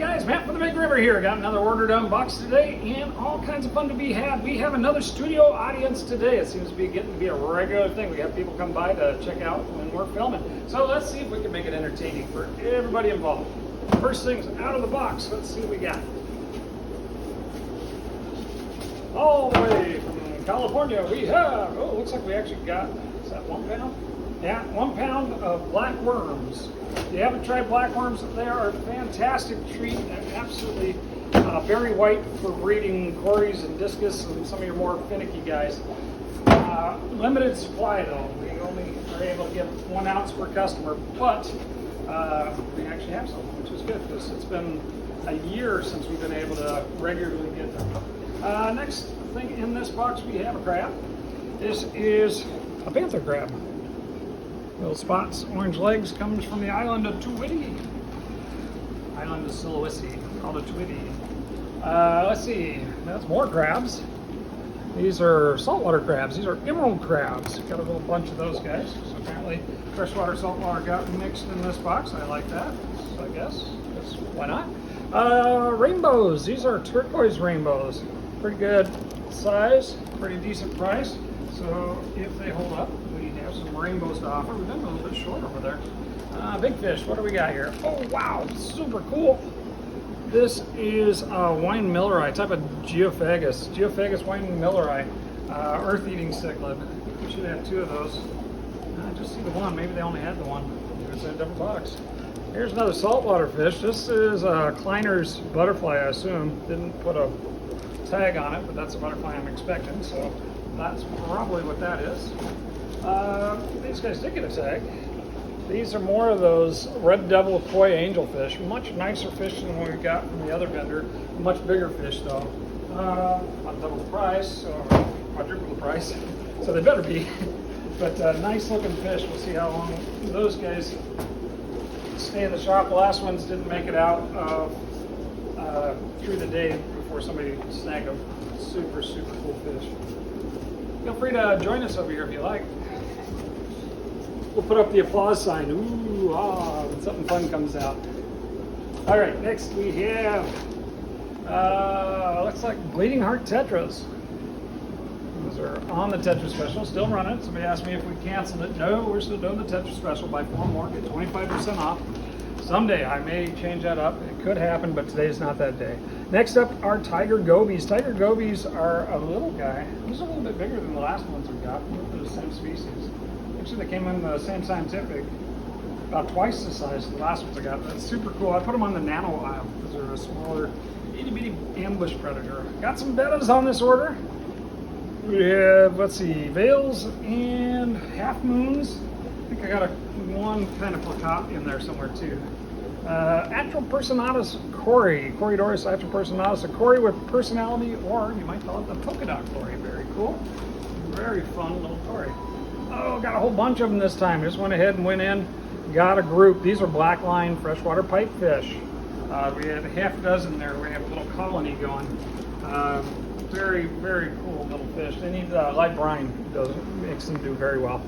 guys, Matt from the Big River here. Got another order to unbox today and all kinds of fun to be had. We have another studio audience today. It seems to be getting to be a regular thing. We have people come by to check out when we're filming. So let's see if we can make it entertaining for everybody involved. First things out of the box, let's see what we got. All the way from California we have, oh, looks like we actually got, is that 1 pound? Yeah, 1 pound of black worms. If you haven't tried black worms, they are a fantastic treat and absolutely very white for breeding cories and discus and some of your more finicky guys. Limited supply though. We only are able to get 1 ounce per customer, but we actually have some, which is good because it's been a year since we've been able to regularly get them. Next thing in this box, we have a crab. This is a panther crab. Little spots, orange legs, comes from the island of Tuwiti. Island of Sulawesi, called a Tuwiti. Let's see, that's more crabs. These are saltwater crabs. These are emerald crabs. Got a little bunch of those guys. So apparently freshwater, saltwater got mixed in this box. I like that, so I guess why not? Rainbows. These are turquoise rainbows. Pretty good size, pretty decent price. So if they hold up, we have some rainbows to offer. We've been a little bit short over there. Big fish, what do we got here? Oh wow, super cool. This is wine milleri, type of Geophagus wine milleri, earth-eating cichlid. We should have 2 of those. I just see the one, maybe they only had the one. There's a double box. Here's another saltwater fish. This is Kleiner's butterfly, I assume. Didn't put a tag on it, but that's a butterfly I'm expecting, so that's probably what that is. These guys did get a tag. These are more of those red devil koi angelfish. Much nicer fish than what we got from the other vendor. Much bigger fish though. Not double the price, or quadruple the price. So they better be. But nice looking fish. We'll see how long those guys stay in the shop. The last ones didn't make it out through the day before somebody snagged them. Super, super cool fish. Feel free to join us over here if you like. We'll put up the applause sign. Ooh, when something fun comes out. All right, next we have, looks like Bleeding Heart Tetras. Those are on the Tetra Special, still running. Somebody asked me if we canceled it. No, we're still doing the Tetra Special. Buy 4 more, get 25% off. Someday I may change that up. It could happen, but today's not that day. Next up are tiger gobies. Tiger gobies are a little guy. He's a little bit bigger than the last ones we got. They're the same species. Actually, they came in the same scientific, about twice the size of the last ones I got. That's super cool. I put them on the Nano aisle because they're a smaller, itty bitty ambush predator. Got some bettas on this order. We have, let's see, veils and half moons. I think I got one kind of placat in there somewhere too. Atropersonatus Cory, Corydoris atropersonatus, a Cory with personality, or you might call it the polka dot Cory. Very cool. Very fun little Cory. Oh, got a whole bunch of them this time. Just went ahead and went in, got a group. These are black line freshwater pipefish. We had half a dozen there. We have a little colony going. Very, very cool little fish. They need light brine. Makes them do very well.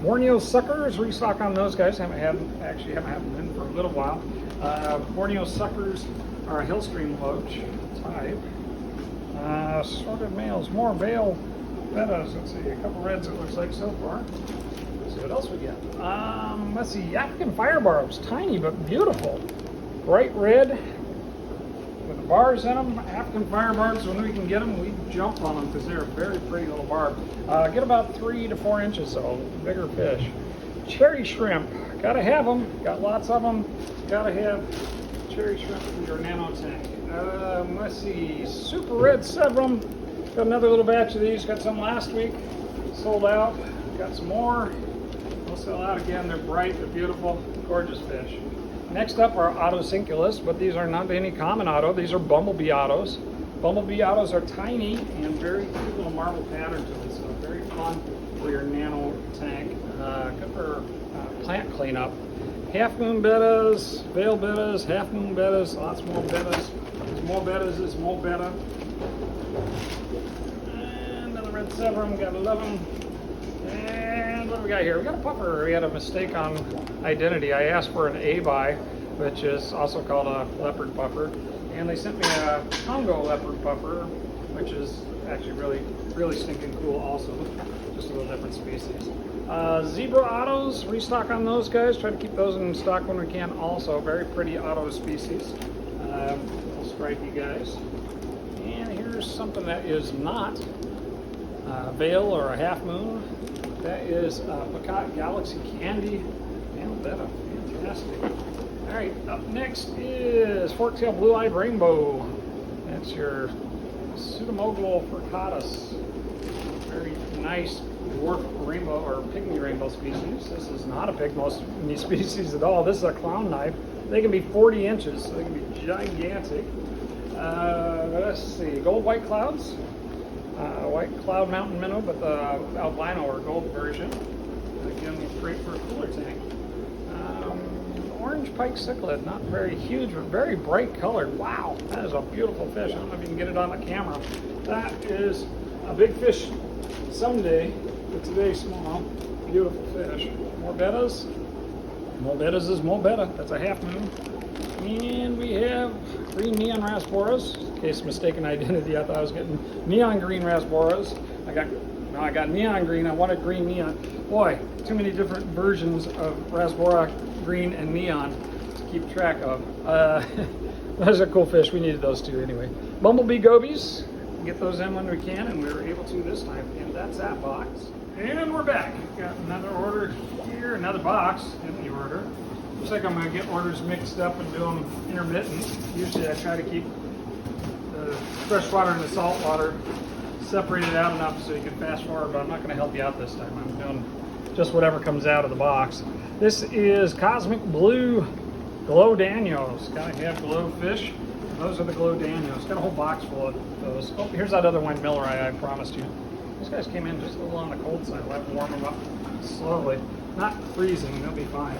Borneo suckers, restock on those guys. Haven't had them in for a little while. Borneo suckers are a hillstream loach type. Sorted males, more veil bettas. Let's see, a couple reds it looks like so far. Let's see what else we get. Let's see, African fire barbs, tiny but beautiful. Bright red with the bars in them. African fire barbs, when we can get them, we jump on them because they're a very pretty little barb. Get about 3 to 4 inches though, bigger fish. Cherry shrimp, gotta have them, got lots of them. Gotta have cherry shrimp for your Nano tank. Let's see, super red sebrum. Got another little batch of these. Got some last week, sold out. Got some more. We'll sell out again. They're bright, they're beautiful, gorgeous fish. Next up are Ottocinculus, but these are not any common otto. These are bumblebee ottos. Bumblebee ottos are tiny and very cute little marble pattern to them, so very fun for your Nano tank. Good for plant cleanup. Half moon bettas, veil bettas, half moon bettas, lots more bettas. There's more bettas, there's more betta. And another red sebrum, gotta love them. And what do we got here? We got a puffer. We had a mistake on identity. I asked for an A-buy. which is also called a leopard puffer. And they sent me a Congo leopard puffer, which is actually really stinking cool also. Just a little different species. Zebra autos, restock on those guys. Try to keep those in stock when we can also. Very pretty auto species. Little stripey guys. And here's something that is not a veil or a half moon. That is Picot Galaxy Candy. Man, that's fantastic. Alright, up next is fork-tail blue-eyed rainbow. That's your Pseudomogul furcatus. Very nice dwarf rainbow or pygmy rainbow species. This is not a pygmy species at all. This is a clown knife. They can be 40 inches, so they can be gigantic. Let's see, gold white clouds. White cloud mountain minnow, but the albino or gold version. Again, great for a cooler tank. Orange pike cichlid, not very huge, but very bright colored. Wow, that is a beautiful fish. I don't know if you can get it on the camera. That is a big fish someday, but today small. Beautiful fish. More bettas. More bettas is more betta. That's a half moon. And we have green neon rasboras. In case of mistaken identity, I thought I was getting neon green rasboras. I got neon green. I wanted green neon. Boy, too many different versions of rasbora green and neon to keep track of. Those are cool fish. We needed those too anyway. Bumblebee gobies. Get those in when we can, and we were able to this time. And that's that box. And we're back. Got another order here, another box in the order. Looks like I'm going to get orders mixed up and do them intermittent. Usually I try to keep the freshwater and the saltwater separated out enough so you can fast forward, but I'm not going to help you out this time. I'm doing just whatever comes out of the box. This is Cosmic Blue Glow Danios. Gotta have glow fish. Those are the Glow Danios. Got a whole box full of those. Oh, here's that other one, Miller, I promised you. These guys came in just a little on the cold side. I'll have to warm them up slowly. Not freezing, they'll be fine.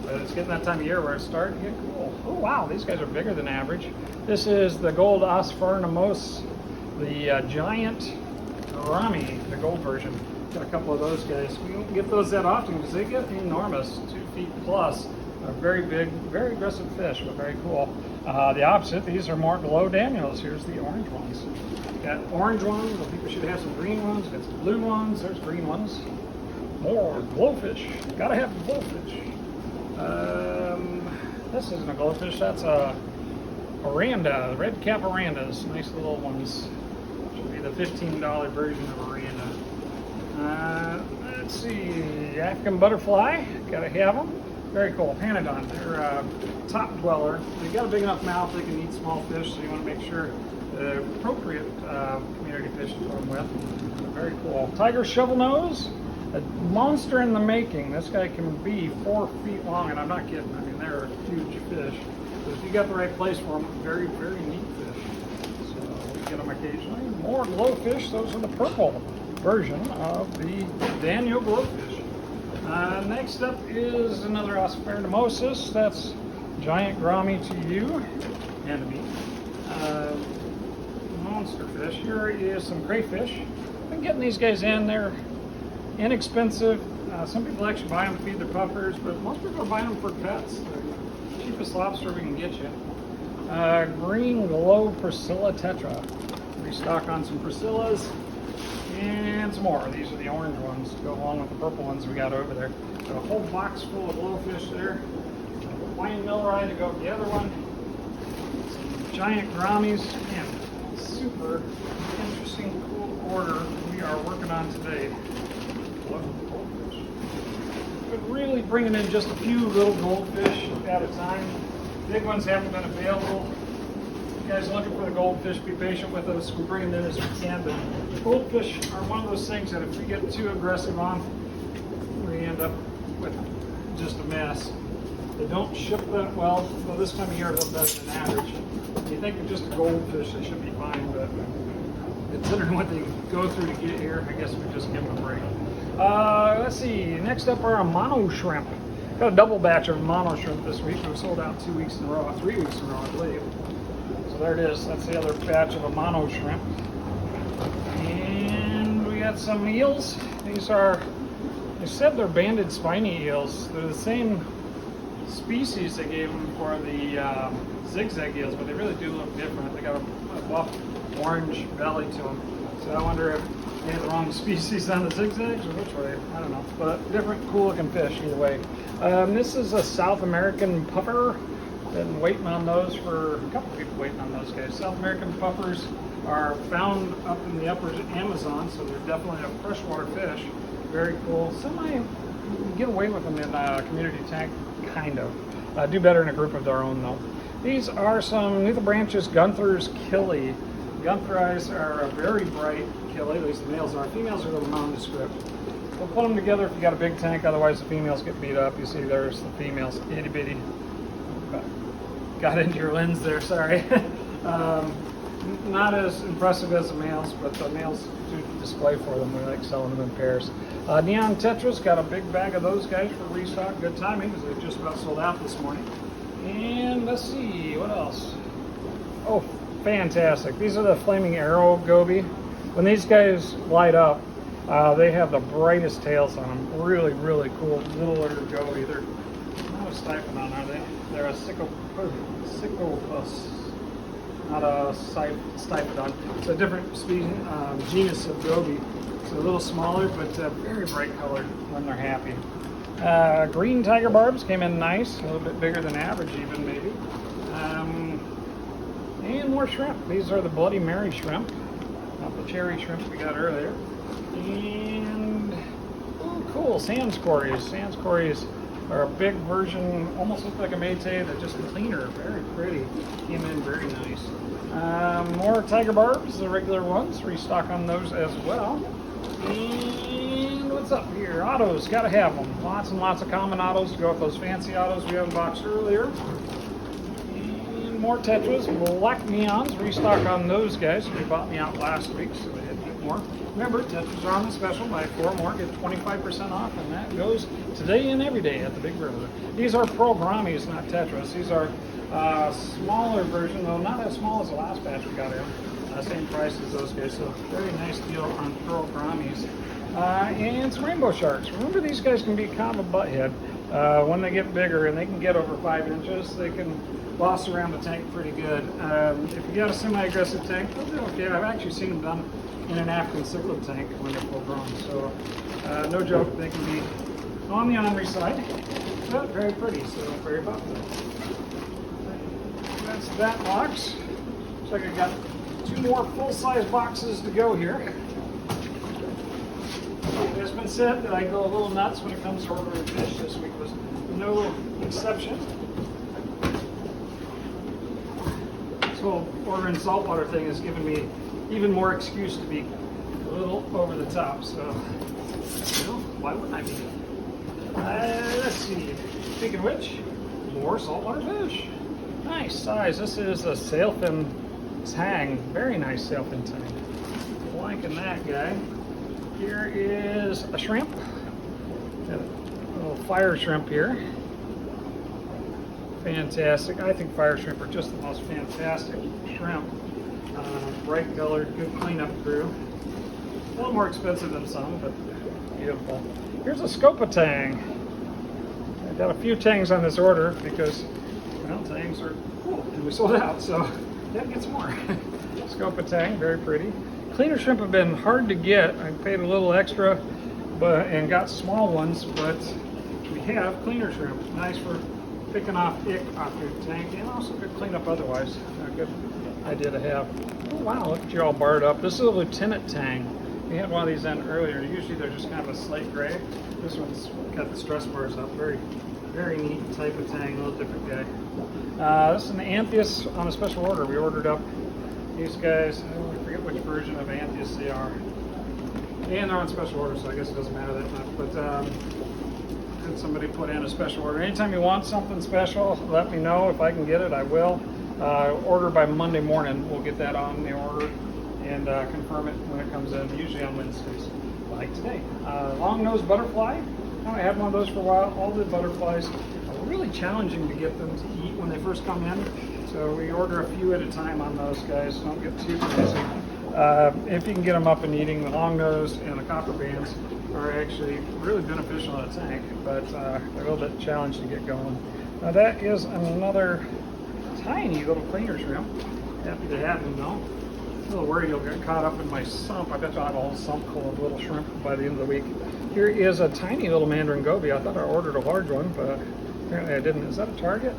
But it's getting that time of year where it's starting to get cool. Oh wow, these guys are bigger than average. This is the Gold Aspharnamos, the giant Rami, the gold version. Got a couple of those guys. We don't get those that often because they get enormous, 2 feet plus. Very big, very aggressive fish, but very cool. The opposite, these are more glow Daniels. Here's the orange ones. Got orange ones, but people should have some green ones. Got some blue ones, there's green ones. More glowfish. Gotta have glowfish. This isn't a glowfish, that's a oranda, red cap orandas. Nice little ones. Should be the $15 version of oranda. Let's see, African butterfly, gotta have them. Very cool. Panodon, they're a top dweller. They got a big enough mouth they can eat small fish, so you want to make sure the appropriate community fish to put them with. Very cool. Tiger shovel nose, a monster in the making. This guy can be 4 feet long, and I'm not kidding. I mean, they're a huge fish. But if you got the right place for them, very, very neat fish. So we get them occasionally. More glowfish. Those are the purple version of the Daniel glowfish. Next up is another Aspharnamosis. That's giant grommy to you and to me. Monster fish. Here is some crayfish. I've been getting these guys in. They're inexpensive. Some people actually buy them to feed their puffers, but most people buy them for pets. They're the cheapest lobster we can get you. Green glow Priscilla tetra. Restock on some Priscillas. And some more. These are the orange ones to go along with the purple ones we got over there. So a whole box full of glowfish there. Wine Milleri to go with the other one. Some giant grommies. Man, super interesting, cool order we are working on today. Goldfish. But really bringing in just a few little goldfish at a time. Big ones haven't been available. You guys looking for the goldfish, be patient with us. We bring them in as we can, but goldfish are one of those things that if we get too aggressive on, we end up with just a mess. They don't ship that well. Well, this time of year, a little better than average. You think of just a goldfish, they should be fine, but considering what they go through to get here, I guess we just give them a break. Let's see. Next up are a mono shrimp. Got a double batch of mono shrimp this week. We sold out 2 weeks in a row, 3 weeks in a row, I believe. So there it is. That's the other batch of a mono shrimp. And we got some eels. These are, they said they're banded spiny eels. They're the same species they gave them for the zigzag eels, but they really do look different. They got a buff orange belly to them. So I wonder if they had the wrong species on the zigzags or which way. I don't know. But different, cool looking fish either way. This is a South American puffer. Been waiting on those for a couple people waiting on those guys. South American puffers are found up in the upper Amazon, so they're definitely a freshwater fish. Very cool. You get away with them in a community tank, kind of. Do better in a group of their own though. These are some Nuthribranchus Gunther's Killie. Guntheri are a very bright killie, at least the males are. Females are a little nondescript. We'll put them together if you got a big tank, otherwise the females get beat up. You see there's the females, itty bitty. Got into your lens there, sorry. Not as impressive as the males, but the males do display for them. We like selling them in pairs. Neon Tetras, got a big bag of those guys for restock. Good timing because they just about sold out this morning. And let's see, what else? Oh, fantastic. These are the Flaming Arrow goby. When these guys light up, they have the brightest tails on them. Really, really cool littler goby. They're not a Stiphodon, are they? They're a Cyclopus, not a Stiphodon. It's a different species, genus of goby. It's a little smaller, but very bright colored when they're happy. Green tiger barbs came in nice, a little bit bigger than average even maybe. And more shrimp. These are the Bloody Mary shrimp, not the cherry shrimp we got earlier. And, oh cool, sand scories. Sand scories are a big version, almost look like a Métis. They're just cleaner, very pretty. Came in very nice. More tiger barbs, the regular ones. Restock on those as well. And what's up here? Autos, gotta have them. Lots and lots of common autos to go with those fancy autos we unboxed earlier. And more tetras, black neons. Restock on those guys. We bought me out last week, so they had to get more. Remember, tetras are on the special. Buy 4 more, get 25% off, and that goes today and every day at the Big River. These are pearl grammies, not tetras. These are smaller version, though not as small as the last batch we got in. Same price as those guys, so very nice deal on pearl grammies. And some rainbow sharks. Remember, these guys can be kind of a butthead. When they get bigger, and they can get over 5 inches, they can boss around the tank pretty good. If you got a semi-aggressive tank, they'll do okay. I've actually seen them done in an African cichlid tank when they're full grown. So no joke, they can be on the ornery side, but very pretty, so don't worry about that. That's that box. Looks like I got 2 more full-size boxes to go here. It has been said that I go a little nuts when it comes to ordering fish. This week was no exception. This whole ordering saltwater thing has given me even more excuse to be a little over the top. So, why wouldn't I be? Let's see. Speaking of which, more saltwater fish. Nice size. This is a sailfin tang. Very nice sailfin tang. Liking that guy. Here is a shrimp. Got a little fire shrimp here. Fantastic. I think fire shrimp are just the most fantastic shrimp. Bright colored, good cleanup crew. A little more expensive than some, but beautiful. Here's a scopa tang. I got a few tangs on this order because, well, tangs are cool and we sold out, so that gets more. Scopa tang, very pretty. Cleaner shrimp have been hard to get. I paid a little extra, and got small ones, but we have cleaner shrimp. Nice for picking off ick off your tank, and also good cleanup otherwise. A good idea to have. Oh wow, look at you all barred up. This is a lieutenant tang. We had one of these in earlier. Usually they're just kind of a slate gray. This one's got the stress bars up. Very, very neat type of tang, a little different guy. This is an Anthias on a special order. We ordered up these guys. I forget which version of Anthias they are. And they're on special order, so I guess it doesn't matter that much. But could somebody put in a special order? Anytime you want something special, let me know. If I can get it, I will. Order by Monday morning. We'll get that on the order and confirm it when it comes in, usually on Wednesdays, like today. Long-nosed butterfly. I had one of those for a while. All the butterflies are really challenging to get them to eat when they first come in. So we order a few at a time on those guys. Don't get too crazy. If you can get them up and eating, the long-nosed and the copper bands are actually really beneficial in a tank, but they're a little bit challenged to get going. Now that is another tiny little cleaner shrimp. Happy to have him though. A little worried he'll get caught up in my sump. I bet you'll have a whole sump full of little shrimp by the end of the week. Here is a tiny little mandarin goby. I thought I ordered a large one, but apparently I didn't. Is that a Target?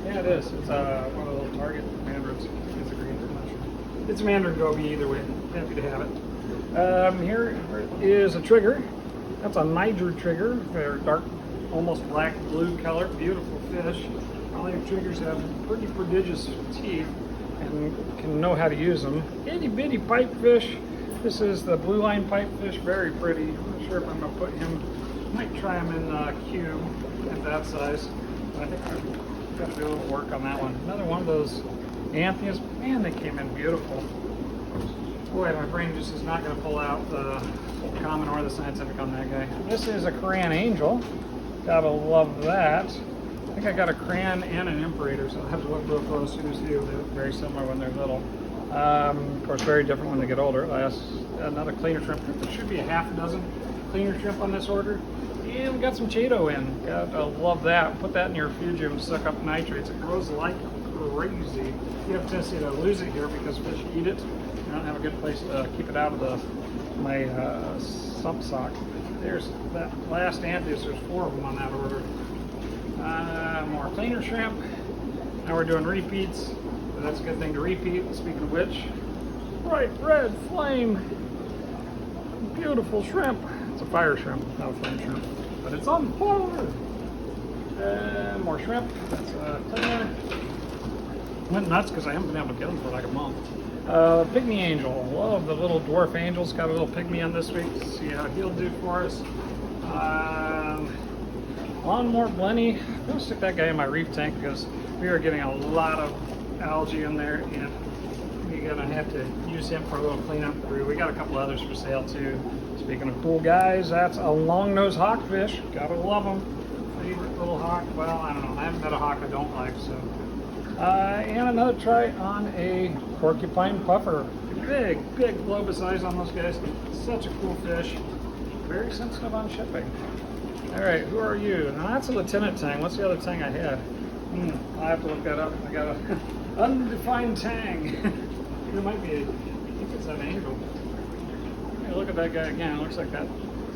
Yeah, it is. It's one of the little Target mandarins. It's a green. I'm not sure. It's a mandarin goby either way. Happy to have it. Here is a trigger. That's a Niger trigger. They're dark, almost black blue color. Beautiful fish. All your triggers have pretty prodigious teeth and can know how to use them. Itty bitty pipefish. This is the blue line pipefish. Very pretty. I'm not sure if I'm going to put him. Might try him in cube at that size. But I think I've got to do a little work on that one. Another one of those Antheas. Man, they came in beautiful. Boy, my brain just is not going to pull out the common or the scientific on that guy. This is a koran angel. Gotta love that. I think I got a crayon and an imperator, so I'll have to look real close to see. They're very similar when they're little. Of course, very different when they get older. Another cleaner shrimp. There should be a half a dozen cleaner shrimp on this order. And we got some Chaeto in. Gotta love that. Put that in your refugium, suck up nitrates. It grows like crazy. You have a tendency to lose it here because fish eat it. I don't have a good place to keep it out of my sump sock. There's that last Antheus. There's 4 of them on that order. More cleaner shrimp. Now we're doing repeats. So that's a good thing to repeat. Speaking of which, bright red flame. Beautiful shrimp. It's a fire shrimp, not a flame shrimp. But it's on fire. More shrimp. That's a cleaner. Went nuts because I haven't been able to get them for like a month. Pygmy angel. Love the little dwarf angels. Got a little pygmy on this week. See how he'll do for us. One more blenny. I'm going to stick that guy in my reef tank because we are getting a lot of algae in there and we're going to have to use him for a little cleanup crew. We got a couple others for sale too. Speaking of cool guys, that's a long-nosed hawkfish. Gotta love them. Favorite little hawk. Well, I don't know. I haven't met a hawk I don't like, so. And another try on a porcupine puffer. Big globus eyes on those guys. Such a cool fish. Very sensitive on shipping. All right, who are you? Now that's a lieutenant tang. What's the other tang I had? I have to look that up. I got a undefined tang. There might be. I think it's an angel. Hey, look at that guy again. It looks like that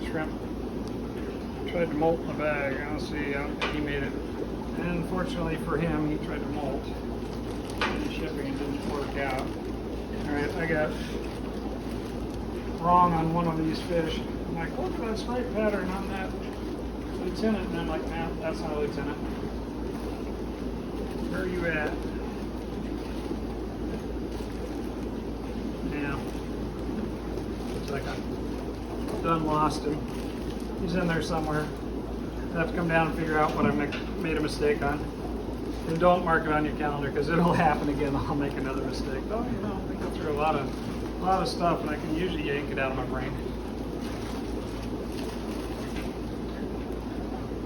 shrimp tried to molt in the bag. I'll see. He made it. And unfortunately for him, he tried to molt in shipping and didn't work out. All right, I got wrong on one of these fish. I'm like, look at that stripe pattern on that lieutenant, and I'm like, nah, that's not a lieutenant. Where are you at? Yeah. Looks like I done lost him. He's in there somewhere. I have to come down and figure out what I made a mistake on. And don't mark it on your calendar because it'll happen again. I'll make another mistake. Oh, you know, I go through a lot of stuff and I can usually yank it out of my brain.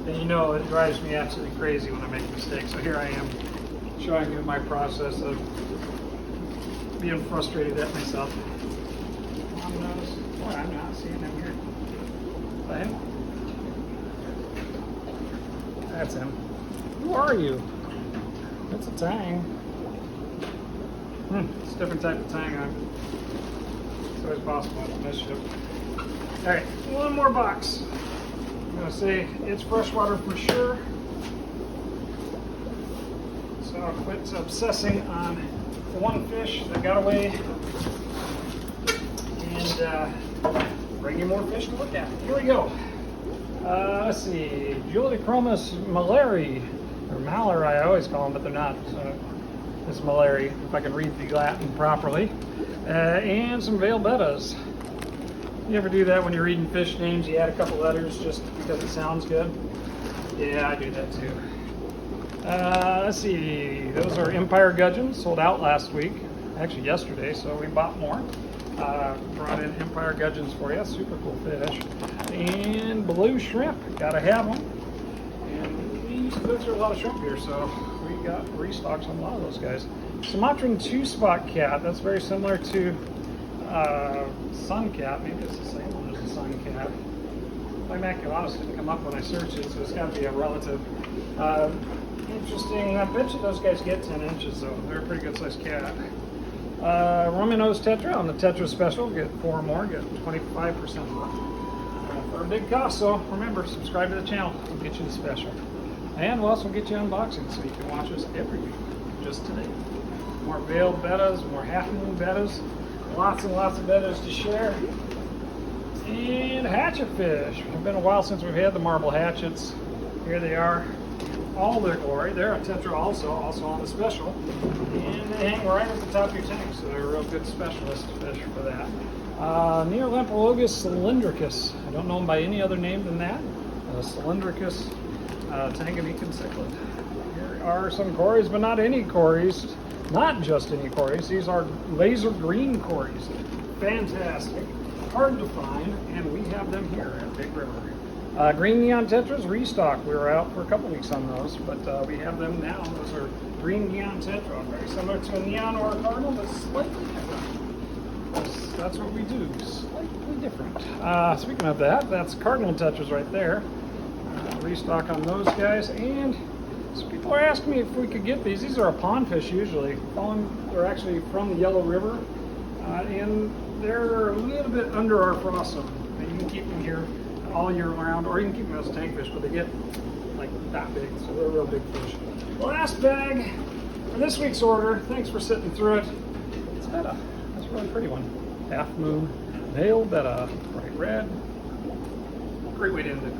And you know, it drives me absolutely crazy when I make mistakes. So here I am showing you my process of being frustrated at myself. Boy, I'm not seeing him here. Is that him? That's him. Who are you? It's a tang. It's a different type of tang. It's always possible to miss ship. Alright, one more box. I'm going to say it's freshwater for sure. So I'll quit obsessing on one fish that got away and bring you more fish to look at. Here we go. Let's see, Julichromis malari, or malari I always call them, but they're not. So it's malari, if I can read the Latin properly. And some veil bettas. You ever do that when you're reading fish names? You add a couple letters just because it sounds good? Yeah, I do that too. Let's see, those are Empire gudgeons, sold out last week, actually yesterday, so we bought more. Brought in Empire gudgeons for you, super cool fish. And blue shrimp, gotta have them. And we used to go through a lot of shrimp here, so we got restocks on a lot of those guys. Sumatran 2-spot cat, that's very similar to sun cat. Maybe it's the same one as the sun cat. My maculatus didn't come up when I searched it, so it's got to be a relative. Interesting. I bet you those guys get 10 inches, though. They're a pretty good sized cat. Rummy-nosed tetra on the tetra special. Get 4 more, get 25% off. For a big cost, so remember, subscribe to the channel. We'll get you the special. And we'll also get you unboxing, so you can watch us every week, just today. More veiled bettas, more half-moon bettas. Lots and lots of bettas to share. And hatchet fish. It's been a while since we've had the marble hatchets. Here they are. All their glory. They're a tetra also on the special. And they hang right at the top of your tank, so they're a real good specialist fish for that. Neolamprologus cylindricus. I don't know them by any other name than that. Cylindricus Tanganyika cichlid. Here are some cories, but not any cories. Not just any cories. These are laser green cories. Fantastic. Hard to find, and we have them here at Big River. Green neon tetras, restock. We were out for a couple weeks on those, but we have them now. Those are green neon tetra, very similar to a neon or a cardinal, but slightly different. That's what we do, slightly different. Speaking of that, that's cardinal tetras right there. Restock on those guys, and so people are asking me if we could get these. These are a pond fish usually. They're actually from the Yellow River, and they're a little bit under our frost zone. You can keep them here all year round, or you can keep them as tank fish, but they get like that big, so they're a real big fish. Last bag for this week's order. Thanks for sitting through it. It's betta. That's a really pretty one. Half moon, male betta, bright red. Great way to end it.